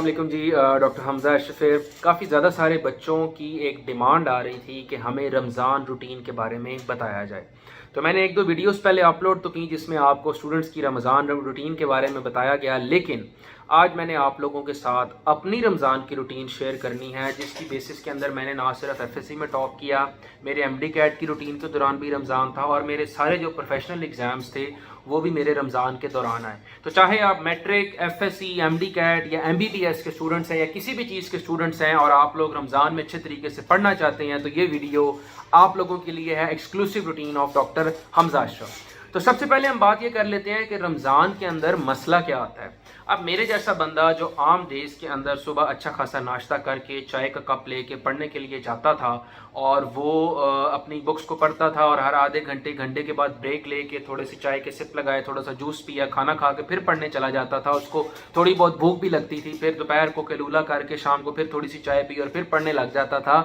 वालेकुम जी। डॉक्टर हमज़ा अशरफ। काफ़ी ज़्यादा सारे बच्चों की एक डिमांड आ रही थी कि हमें रमज़ान रूटीन के बारे में बताया जाए। तो मैंने एक दो वीडियोस पहले अपलोड तो की जिसमें आपको स्टूडेंट्स की रमज़ान रूटीन के बारे में बताया गया, लेकिन आज मैंने आप लोगों के साथ अपनी रमज़ान की रूटीन शेयर करनी है, जिसकी बेसिस के अंदर मैंने ना सिर्फ एफएससी में टॉप किया, मेरे एमडी कैट की रूटीन के दौरान भी रमज़ान था और मेरे सारे जो प्रोफेशनल एग्ज़ाम्स थे वो भी मेरे रमज़ान के दौरान आए। तो चाहे आप मैट्रिक, एफएससी, एमडी कैट या एमबीबीएस के स्टूडेंट्स हैं या किसी भी चीज़ के स्टूडेंट्स हैं और आप लोग रमज़ान में अच्छे तरीके से पढ़ना चाहते हैं, तो ये वीडियो आप लोगों के लिए है, exclusive routine of doctor Hamza Ashraf. तो सबसे पहले हम बात ये कर लेते हैं कि रमज़ान के अंदर मसला क्या आता है। अब मेरे जैसा बंदा जो आम डेज के अंदर सुबह अच्छा खासा नाश्ता करके चाय का कप लेके पढ़ने के लिए जाता था और वो अपनी बुक्स को पढ़ता था और हर आधे घंटे घंटे के बाद ब्रेक लेके थोड़ी सी चाय के सिप लगाए, थोड़ा सा जूस पिया, खाना खा के फिर पढ़ने चला जाता था। उसको थोड़ी बहुत भूख भी लगती थी, फिर दोपहर को कैलूला करके शाम को फिर थोड़ी सी चाय पी और फिर पढ़ने लग जाता था।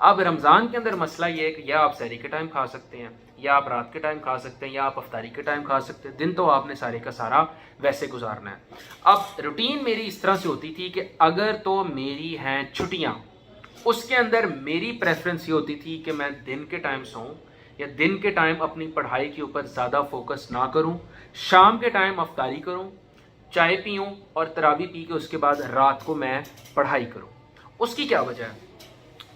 अब रमज़ान के अंदर मसला ये है कि या आप सहरी के टाइम खा सकते हैं, या आप रात के टाइम खा सकते हैं, या आप अफ्तारी के टाइम खा सकते हैं। दिन तो आपने सारे का सारा वैसे गुजारना है। अब रूटीन मेरी इस तरह से होती थी कि अगर तो मेरी हैं छुट्टियां, उसके अंदर मेरी प्रेफरेंस ये होती थी कि मैं दिन के टाइम सोऊं या दिन के टाइम अपनी पढ़ाई के ऊपर ज़्यादा फोकस ना करूं, शाम के टाइम अफ्तारी करूं, चाय पीऊं और तरावी पी के उसके बाद रात को मैं पढ़ाई करूं। उसकी क्या वजह है?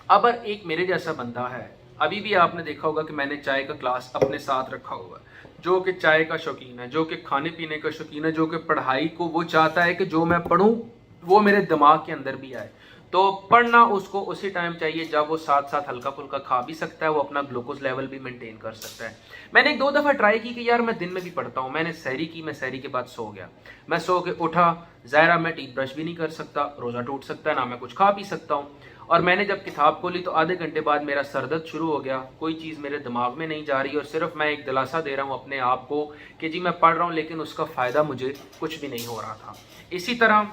अब एक मेरे जैसा बंदा है, अभी भी आपने देखा होगा कि मैंने चाय का ग्लास अपने साथ रखा हुआ है, जो कि चाय का शौकीन है, जो कि खाने पीने का शौकीन है, जो कि पढ़ाई को वो चाहता है कि जो मैं पढ़ूं वो मेरे दिमाग के अंदर भी आए। तो पढ़ना उसको उसी टाइम चाहिए जब वो साथ साथ हल्का फुल्का खा भी सकता है, वो अपना ग्लूकोज लेवल भी मेंटेन कर सकता है। मैंने एक दो दफ़ा ट्राई की कि यार मैं दिन में भी पढ़ता हूँ। मैंने सहरी की, मैं सहरी के बाद सो गया, मैं सो के उठा, ज़ाहिर मैं टीथ ब्रश भी नहीं कर सकता, रोज़ा टूट सकता है, ना मैं कुछ खा पी सकता हूँ। और मैंने जब किताब खोली तो आधे घंटे बाद मेरा सर दर्द शुरू हो गया, कोई चीज़ मेरे दिमाग में नहीं जा रही और सिर्फ मैं एक दिलासा दे रहा हूँ अपने आप को कि जी मैं पढ़ रहा हूँ, लेकिन उसका फ़ायदा मुझे कुछ भी नहीं हो रहा था। इसी तरह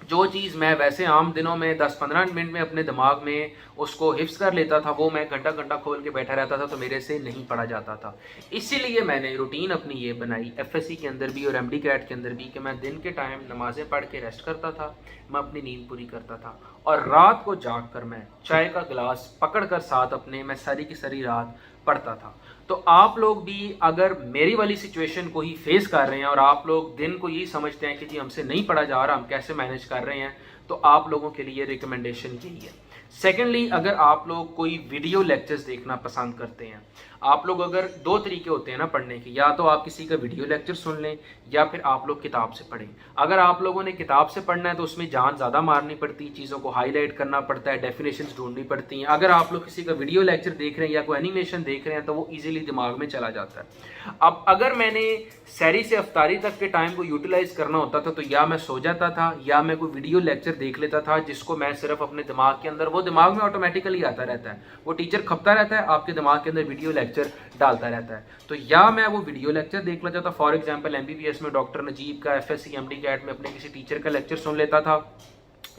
जो चीज़ मैं वैसे आम दिनों में 10-15 मिनट में अपने दिमाग में उसको हिफ्स कर लेता था, वो मैं घंटा घंटा खोल के बैठा रहता था, तो मेरे से नहीं पढ़ा जाता था। इसीलिए मैंने रूटीन अपनी ये बनाई एफएससी के अंदर भी और एमडी कैट के अंदर भी कि मैं दिन के टाइम नमाज़ें पढ़ के रेस्ट करता था, मैं अपनी नींद पूरी करता था और रात को जाग कर मैं चाय का गिलास पकड़ कर साथ अपने मैं सारी की सारी रात पढ़ता था। तो आप लोग भी अगर मेरी वाली सिचुएशन को ही फेस कर रहे हैं और आप लोग दिन को यही समझते हैं कि जी हमसे नहीं पढ़ा जा रहा, हम कैसे मैनेज कर रहे हैं, तो आप लोगों के लिए रिकमेंडेशन यही है। सेकेंडली, अगर आप लोग कोई वीडियो लेक्चर्स देखना पसंद करते हैं, आप लोग अगर दो तरीके होते हैं ना पढ़ने के, या तो आप किसी का वीडियो लेक्चर सुन लें या फिर आप लोग किताब से पढ़ें। अगर आप लोगों ने किताब से पढ़ना है तो उसमें जान ज़्यादा मारनी पड़ती है, चीज़ों को हाईलाइट करना पड़ता है, डेफिनेशंस ढूंढनी पड़ती हैं। अगर आप लोग किसी का वीडियो लेक्चर देख रहे हैं या कोई एनिमेशन देख रहे हैं तो वो ईजिली दिमाग में चला जाता है। अब अगर मैंने सहरी से अफ्तारी तक के टाइम को यूटिलाइज करना होता था तो या मैं सो जाता था या मैं कोई वीडियो लेक्चर देख लेता था, जिसको मैं सिर्फ अपने दिमाग के अंदर, वो दिमाग में ऑटोमेटिकली आता रहता है, वो टीचर खपता रहता है, आपके दिमाग के अंदर वीडियो लेक्चर डालता रहता है। तो या मैं वो वीडियो लेक्चर देख लेता था, फॉर एग्जांपल एमबीबीएस में डॉक्टर नजीब का, एफएससी एमडी कैट में अपने किसी टीचर का लेक्चर सुन लेता था,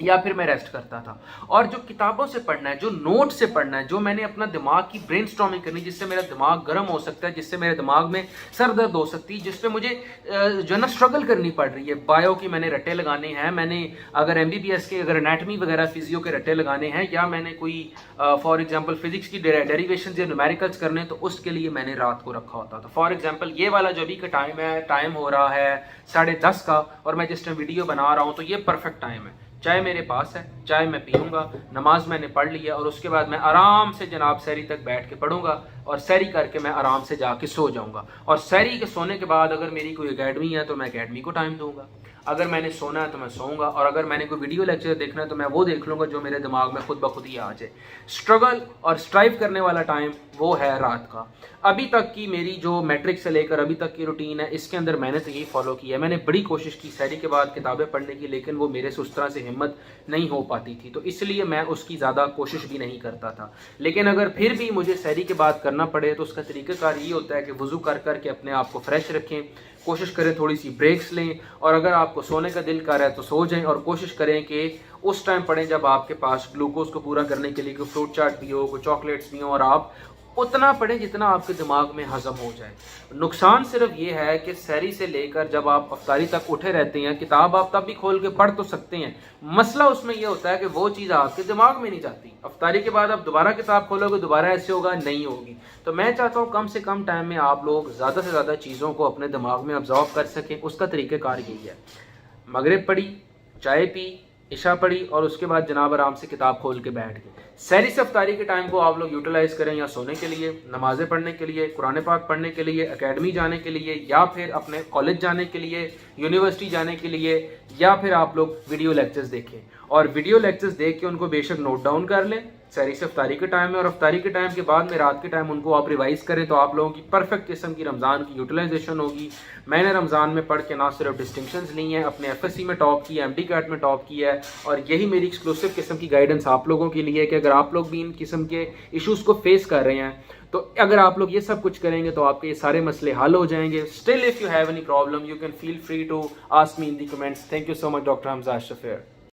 या फिर मैं रेस्ट करता था। और जो किताबों से पढ़ना है, जो नोट से पढ़ना है, जो मैंने अपना दिमाग की ब्रेनस्टॉर्मिंग करनी, जिससे मेरा दिमाग गर्म हो सकता है, जिससे मेरे दिमाग में सर दर्द हो सकती है, जिसपे मुझे जो ना स्ट्रगल करनी पड़ रही है, बायो की मैंने रट्टे लगाने हैं, मैंने अगर एमबीबीएस के अगर एनाटमी वगैरह फिजियो के रट्टे लगाने हैं, या मैंने कोई फॉर एग्जाम्पल फिजिक्स की डेरिवेशन या न्यूमेरिकल्स करने हैं, तो उसके लिए मैंने रात को रखा होता था। फॉर एग्जाम्पल ये वाला जो अभी का टाइम है, टाइम हो रहा है 10:30 का और मैं जिस टाइम वीडियो बना रहा हूँ, तो ये परफेक्ट टाइम है। चाय मेरे पास है, चाय मैं पीऊँगा, नमाज मैंने पढ़ ली है और उसके बाद मैं आराम से जनाब सहरी तक बैठ के पढ़ूंगा और सहरी करके मैं आराम से जाके सो जाऊंगा। और सहरी के सोने के बाद अगर मेरी कोई एकेडमी है तो मैं एकेडमी को टाइम दूंगा, अगर मैंने सोना है तो मैं सोऊंगा, और अगर मैंने कोई वीडियो लेक्चर देखना है तो मैं वो देख लूँगा जो मेरे दिमाग में खुद ब खुद ही आ जाए। स्ट्रगल और स्ट्राइव करने वाला टाइम वो है रात का। अभी तक की मेरी जो मैट्रिक से लेकर अभी तक की रूटीन है, इसके अंदर मैंने तो यही फॉलो किया है। मैंने बड़ी कोशिश की सहरी के बाद किताबें पढ़ने की, लेकिन वो मेरे से उस तरह से हिम्मत नहीं हो पाती थी, तो इसलिए मैं उसकी ज़्यादा कोशिश भी नहीं करता था। लेकिन अगर फिर भी मुझे सहरी के बाद करना पड़े तो उसका तरीक़ाकार ये होता है कि वज़ू कर कर के अपने आप को फ्रेश रखें, कोशिश करें थोड़ी सी ब्रेक्स लें, और अगर आपको सोने का दिल कर रहा है तो सो जाएं, और कोशिश करें कि उस टाइम पढ़ें जब आपके पास ग्लूकोज को पूरा करने के लिए कोई फ्रूट चाट भी हो, कोई चॉकलेट्स भी हो, और आप اتنا پڑھیں جتنا آپ کے دماغ میں ہضم ہو جائے. نقصان صرف یہ ہے کہ سحری سے لے کر جب آپ افطاری تک اٹھے رہتے ہیں کتاب آپ تب بھی کھول کے پڑھ تو سکتے ہیں, مسئلہ اس میں یہ ہوتا ہے کہ وہ چیز آپ کے دماغ میں نہیں جاتی. افطاری کے بعد آپ دوبارہ کتاب کھولو گے دوبارہ ایسے ہوگا, نہیں ہوگی. تو میں چاہتا ہوں کم سے کم ٹائم میں آپ لوگ زیادہ سے زیادہ چیزوں کو اپنے دماغ میں ابزارو کر سکیں. اس کا طریقہ کار یہی ہے, مغرب پڑھی, چائے پی, عشاء پڑھی اور اس کے بعد جناب آرام سے کتاب کھول کے بیٹھ گئے. سحری سے افطاری کے ٹائم کو آپ لوگ یوٹیلائز کریں یا سونے کے لیے, نمازیں پڑھنے کے لیے, قرآن پاک پڑھنے کے لیے, اکیڈمی جانے کے لیے, یا پھر اپنے کالج جانے کے لیے, یونیورسٹی جانے کے لیے, یا پھر آپ لوگ ویڈیو لیکچرز دیکھیں. اور ویڈیو لیکچرز دیکھ کے ان کو بے شک نوٹ ڈاؤن کر لیں سحری سے افطاری کے ٹائم میں, اور افطاری کے ٹائم کے بعد میں رات کے ٹائم ان کو آپ ریوائز کریں تو آپ لوگوں کی پرفیکٹ قسم کی رمضان کی یوٹیلائزیشن ہوگی. میں نے رمضان میں پڑھ کے نہ صرف ڈسٹنکشنز لی ہیں, اپنے ایف ایس سی میں ٹاپ کیا, ایم ڈی کیٹ میں ٹاپ کیا ہے, اور یہی میری ایکسکلوسیو قسم کی گائیڈنس آپ لوگوں کے لیے کہ اگر آپ لوگ بھی ان قسم کے ایشوز کو فیس کر رہے ہیں تو اگر آپ لوگ یہ سب کچھ کریں گے تو آپ کے یہ سارے مسئلے حل ہو جائیں گے. Still if you have any problem you can feel free to ask me in the comments. Thank you so much doctor Hamza Ashraf.